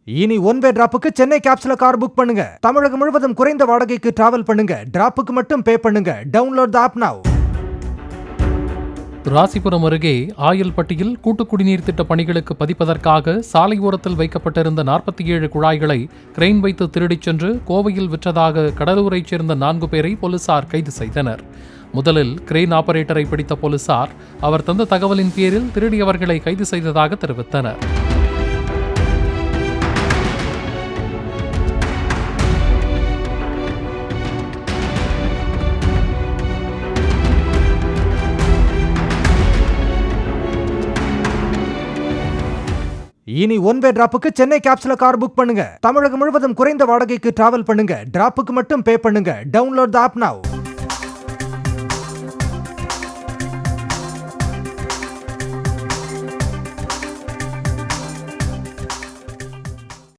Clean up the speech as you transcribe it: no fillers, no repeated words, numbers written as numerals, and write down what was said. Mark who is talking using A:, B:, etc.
A: இனி one way டிராப்புக்கு சென்னை கேப்ஸ்ல கார் புக் பண்ணுங்க. தமிழகம் முழுவதும் குறைந்த வாடகைக்கு டிராவல் பண்ணுங்க. டிராப்புக்கு மட்டும் பே பண்ணுங்க. டவுன்லோட் தி ஆப் நவ.
B: ராசிபுரம் அருகே ஆயல்பட்டியில் கூட்டு குடிநீர் திட்ட பணிகளுக்கு பதிப்பதற்காக சாலை ஓரத்தில் வைக்கப்பட்டிருந்த 47 குழாய்களை கிரெயின் வைத்து திருடிச் சென்று கோவையில் விற்றதாக கடலூரைச் சேர்ந்த 4 பேரை போலீசார் கைது செய்தனர். முதலில் கிரெயின் ஆபரேட்டரை பிடித்த போலீசார் அவர் தந்த தகவலின் பேரில் திருடியவர்களை கைது செய்ததாக தெரிவித்தனர்.
A: இனி ஒன் வே டிராப்புக்கு சென்னை கேப்ஸ்ல கார் புக் பண்ணுங்க. தமிழகம் முழுவதும் குறைந்த வாடகைக்கு டிராவல் பண்ணுங்க. டிராப்புக்கு மட்டும் பே பண்ணுங்க. டவுன்லோட் தி ஆப் நவ.